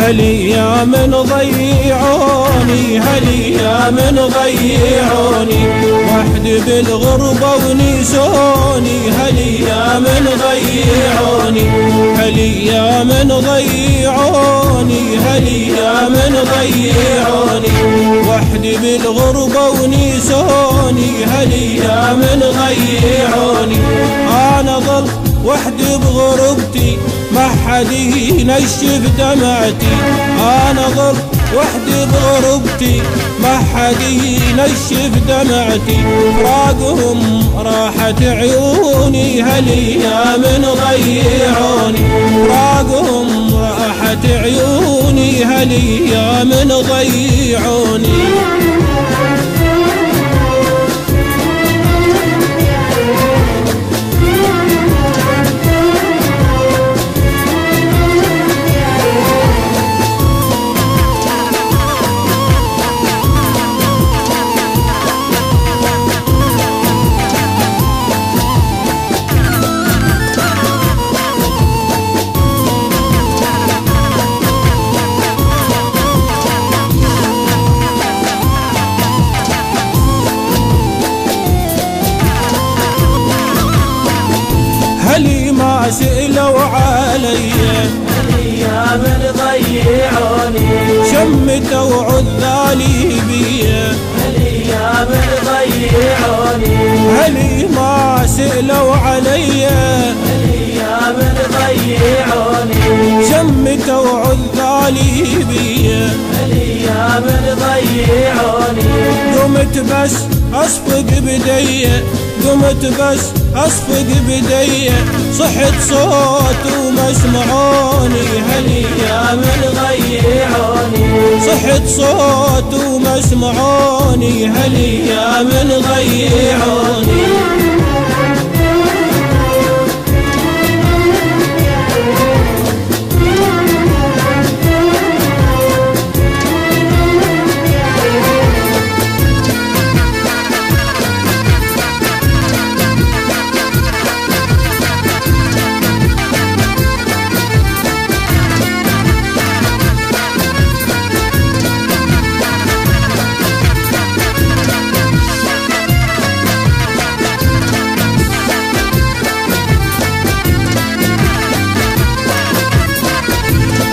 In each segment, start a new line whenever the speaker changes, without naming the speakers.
هالأيام ضيعوني، هالأيام ضيعوني، وحدي بالغربة ونسوني، هالأيام ضيعوني، هالأيام ضيعوني، هالأيام ضيعوني، وحدي بالغربة ونسوني، هالأيام ضيعوني. أنا ظل وحدي بغربتي ما حد ينشف دمعتي، أنا ظل وحدي بغربتي ما حد ينشف دمعتي، فراقهم راحت عيوني، هالأيام ضيعوني، فراقهم راحت عيوني، هالأيام ضيعوني. هلي ما سئلوا علي،
هالأيام ضيعوني،
شمتوا عذالي بيا،
هالأيام ضيعوني،
هلي ما سئلوا علي،
هالأيام ضيعوني،
شمتوا عذالي بيا،
هالأيام ضيعوني.
قمت بس أصفق بديه، قمت بس أصفق بديه، صحت صوت وما سمعوني،
هالأيام ضيعوني،
صحت صوت وما سمعوني، هالأيام ضيعوني.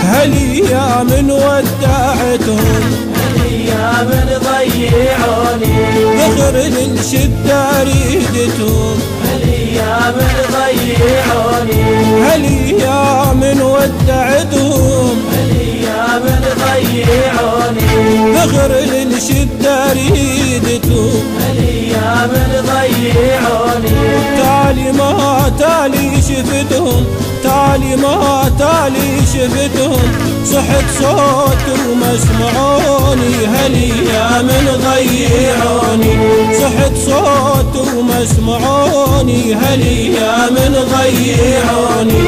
هالأيام ودعتهم،
هالأيام ضيعوني،
ذخر للشدة ريدتهم،
هالأيام ضيعوني،
هالأيام ودعتهم،
هالأيام ضيعوني،
ذخر للشدة ريدتهم،
هالأيام ضيعوني.
تالي ما تالي شفتهم، تالي ما تالي شفتهم، صحت صوت وما سمعوني، هالأيام ضيعوني، صحت صوت وما سمعوني، هالأيام ضيعوني.